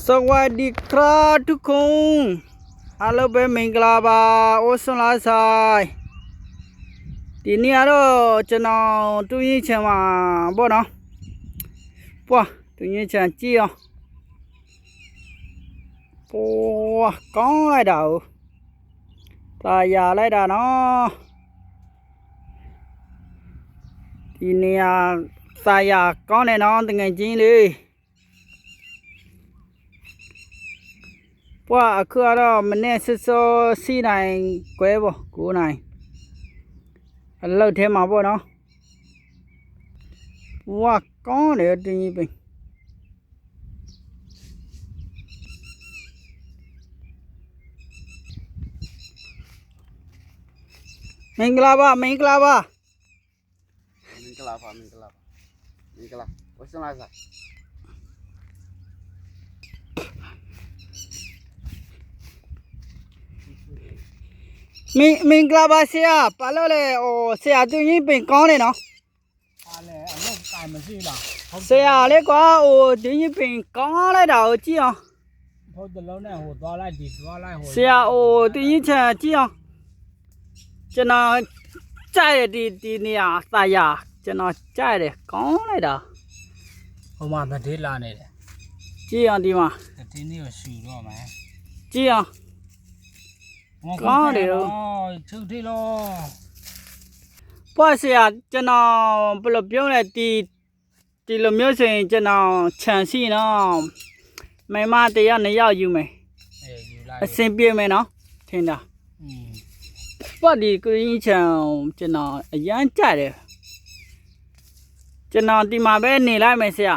สวัสดีครับทุกคนฮัลโหลเป็นมิงกลาบาโอสุนลาไซทีนี้เราจะนอนตุ้ยเชมาบ่เนาะปัวตุ้ยเชนจี้อ่ะปัวก้องไรดาวตายาไรดาเนาะทีนี้ตายาก้องเลยเนาะตั้งไงจริงเลยว่าคือเรามันเนี่ยสุดๆสี่นายกวยบ่กูนายเราเทมาบ่เนาะว่าก้อนเดี๋ยวตีนี้เป็นมิงกลาบะมิงกลาบะมิงกลาโอ้ยสลายซะมิงกลาบะเสียปะแล้วเลยโอ้เสียตัวนี้เป็นก้อนเลยเนาะปลาเลยอันนั้นไก่มันสิล่ะเสียเลยกว่าโอ้ตัวนี้เป็นก้อนเลยดาวจี้อ่ะพอจะแล้วเนี่ยโหตัวไล่ดิตัวไล่โหเสียโอ้ตัวนี้เชจี้อ่ะจะน่าใจดีเนี่ยตายาจะน่าใจเลยก้อนเลยดาวဟိုမှာတတိလာနေတယ် จี้อ่ะดีมา တတိนี่ကိုရှူတော့မယ် จี้อ่ะก้อนเลย ချုပ်ထိလို့ ป้าเสียจะน่าปลุกเบี้ยวเลยตีลมเยอะสิจะน่าเฉินสีเนาะไม่มาแต่ยังไม่ยาวอยู่ไหมအေးယူလိုက် เส้นเบี้ยไหมเนาะเห็นด่ะป้าดีก็ยิ่งเฉินจะน่ายังจ่ายเลยจะน่าตีมาแบบนี้ได้ไหมเสีย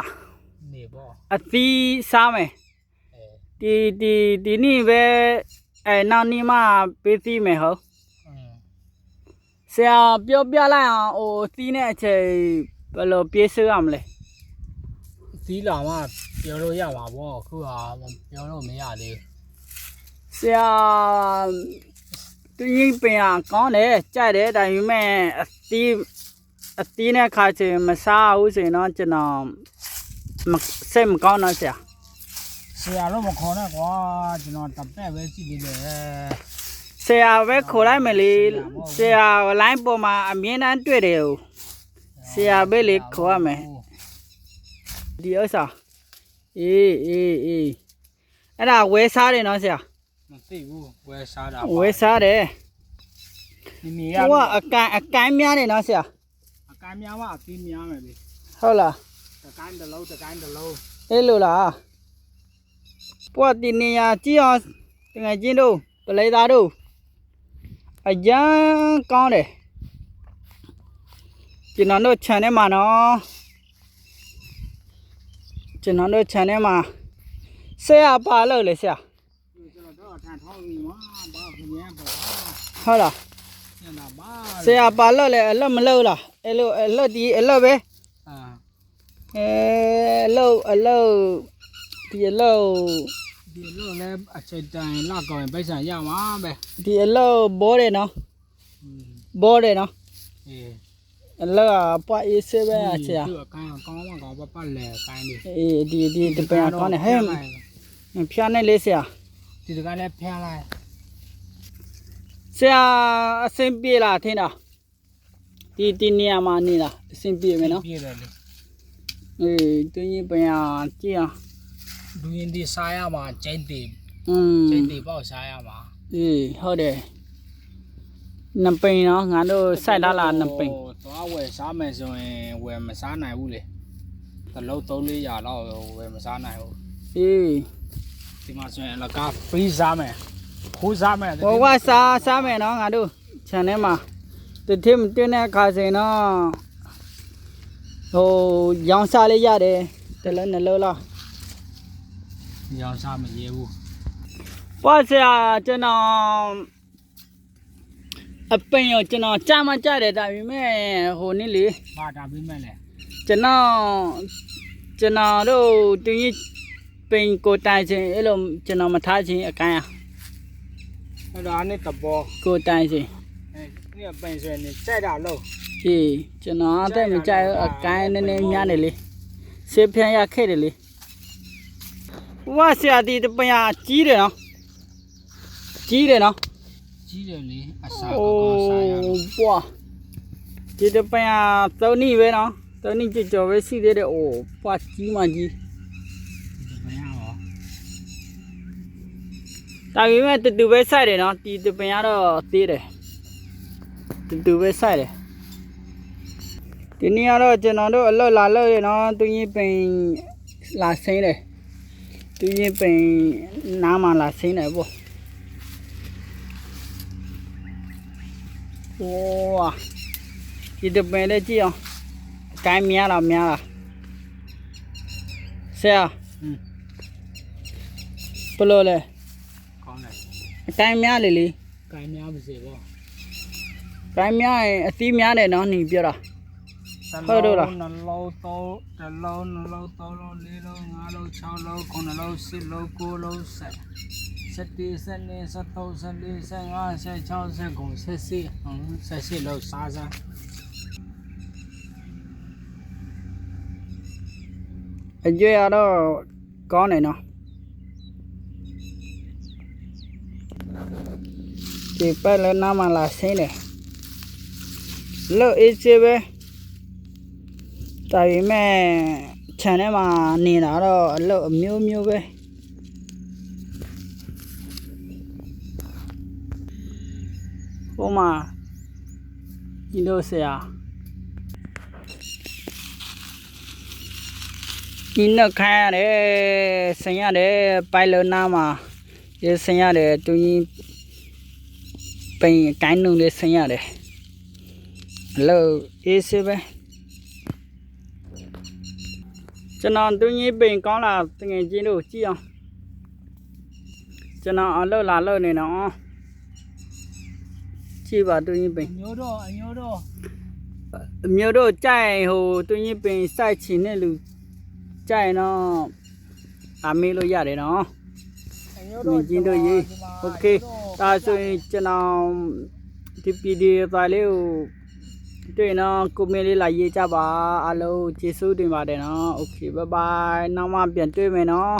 နေပေါ့อ่ะตีซ้ำไหมตีนี่แบบนานนี่มาไปตีไหมเหรอเสียเบี้ยวไล่อ่ะโอ้ตีเนี่ยเฉยเปล่าเบี้ยซื้ออะไรသီးလာမှပြောလို့ရပါဘောအခုဟာပြောလို့မရသေးเสียตัวนี้เป็นอ่ะก้อนเลยใจเด็ดแต่ยังไม่ตีเนี่ยขาดจะมาซาอุ้ยเนาะจะนอนมาเส้นก้อนนั่นเสียဆရာတော့မခေါ်နဲ့ကွာကျွန်တော်တပ်တဲ့ပဲကြည့်နေတယ်เสียเว้ยขอได้ไหมลี่เสียไลน์ปอมาอเมียนั้นด้วยเดียวเสียเว้ยเลยขอไหมเดี๋ยวสิအဲ့ဒါဝဲစားတယ်နော်ဆရာမသိဘူးဝယ်စားတာဝဲစားတယ်ဒီနေရဟိုကအကိုင်းများတယ်နော်ဆရာအကိုင်းများမှအသီးများမယ်လေ ဟုတ်လားတကိုင်းတစ်လုံးအဲ့လိုလားပွားတင်နေရကြည့်အောင်တကယ်ချင်းတို့ပလိသားတို့အရန်ကောင်းတယ်ကျွန်တော်တို့ channel မှာနော်ကျွန်တော်တို့ channel မှာဆရာပါလို့လေဆရာကျွန်တော်တော့ထန်ထောင်းနေမှာဘာခင်ဗျာပေါ့ဟုတ်လားညနာပါဆရာပါလို့လေအလုပ်မလုပ်လားအဲ့လိုဒီအလုပ်ပဲအလုပ်ဒီအလုပ်လည်းအချိန်တိုင်းလောက်ကောင်းပိုက်ဆံရမှာပဲဒီအလုပ်ဘောတယ်နော်ဘောတယ်နော်အေးအလောပွားအေးဆေးပဲအချာသူအကိုင်းကောင်းမှကောင်းပတ်လဲကိုင်းနေအေးဒီတပံကောင်းနေဟဲ့ဖျားနေလေဆရာဒီတကလည်းဖျားလိုက်ဆရာအစင်ပြေလားထင်တာဒီနေရာမှာနေလားအစင်ပြေမယ်နော်ပြေတယ်လေအေးတင်းကြီးပညာကြည့်အောင်လူရင်းဒီစားရမှာကျိတ်တေကျိတ်တေပေါက်စားရမှာအေးဟုတ်တယ်နပိန်နော်ငါတို့စိုက်လာနပိန်သွားဝယ်စားမယ်ဆိုရင်ဝယ်မစားနိုင်ဘူးလေတလုံး3-400လောက်ဝယ်မစားနိုင်ဘူးအေးဒီမှာဆိုရင်လကားဖရီးစားမယ်ခိုးစားမယ်ဘောကစားမယ်နော်ငါတို့ channel မှာတထင်းတင်းတဲ့အခါစင်နော်ဟိုရောင်စားလေးရတယ်တလုံးနှလုံးလားရောင်စားမရဲဘူးပွားဆရာကျွန်တော်အပင်ရောကျွန်တော်ကြားမကြားတယ်ဒါပေမဲ့ဟိုနေ့လေဘာတာပြီးမဲ့လဲကျွန်တော်တို့တင်းကြီးပင်ကိုတိုင်ခြင်းအဲ့လိုကျွန်တော်မထားခြင်းအကိုင်းအဲ့ဒါနဲ့တဘောကိုတိုင်ခြင်းนี่ပင်စနေကြိုက်တာလို့အေးကျွန်တော်အသက်မကြိုက်အကိုင်းနည်းနည်းများနေလေဆေးဖြန်းရခဲ့တယ်လေ ဝါဆရာဒီတပညာကြီးတယ်နော်ကြီးတယ်နော် ကြီးတယ်လေအစာ โอ้ ကောစားရ ပွာဒီတပညာသုံးနည်းပဲနော်သုံးနည်းကြော်ပဲရှိသေးတယ်အိုးပွာကြီးမှကြီး ဒီပညာရော ဒါပေမဲ့တူပဲဆိုင်တယ်နော်ဒီတပညာတော့သေးတယ်တူပဲဆိုင်တယ်ဒီနေ့ကတော့ကျွန်တော်တို့အလုပ်လာလုပ်ရနော်သူကြီးပင်လာဆင်းတယ်သူကြီးပင်နားမှာလာဆင်းတယ်ပေါ့ဝါဒီတပင်လေးကြည့်အောင်အကိုင်းများလားဆရာဘယ်လိုလဲ ကောင်းတယ် အကိုင်းများလေလေ ကိုင်းများပါစေပေါ့ ကိုင်းများရင်အသီးများတယ်နော်ညီပြောတာ ဟုတ်တော့လား နှလုံးသုံးတစ်လုံးနှလုံးသုံးလုံးလေးလုံးငါးလုံး၆လုံးခုနှစ်လုံး10လုံး9လုံး10 17 12 13 14 15 16 17 18လုံးစားစား အကျွေးရတော့ကောင်းတယ်နော်ဒီပတ်လည်းနားမှာလာဆင်းတယ်လို့အေးစေးပဲဒါပေမဲ့ခြံထဲမှာနေတာတော့အလုပ်အမျိုးမျိုးပဲဟိုမှာဒီလိုဆရာဒီနောက်ခိုင်းရတယ်ဆင်ရတယ်ပိုင်လုံးနားမှာဒီဆင်ရတယ်သူကြီးပင်ကိုင်းနုံလေးဆင်ရတယ်အလုပ်အေးစေးပဲကျွန်တော်သူကြီးပင်ကောင်းလာတငယ်ချင်းတို့ကြည့်အောင်ကျွန်တော်အလုပ်လာလုပ်နေတော့ကြည့်ပါသူကြီးပင် အညိုတော့ အမျိုးတို့ကြိုက်ဟိုသူကြီးပင်စိုက်ချင်တဲ့လူကြိုက်တော့အမေးလို့ရတယ်နော် မြင်ချင်းတို့ရေးโอเคဒါဆိုရင်ကျွန်တော်ဒီဗီဒီယိုဖိုင်လေးကိုတွေ့နော်ကွန်မန့်လေးလာရေးကြပါအားလုံးကျေးဇူးတင်ပါတယ်နော်โอเคဘိုင်ဘိုင်နောက်မှပြန်တွေ့မယ်နော်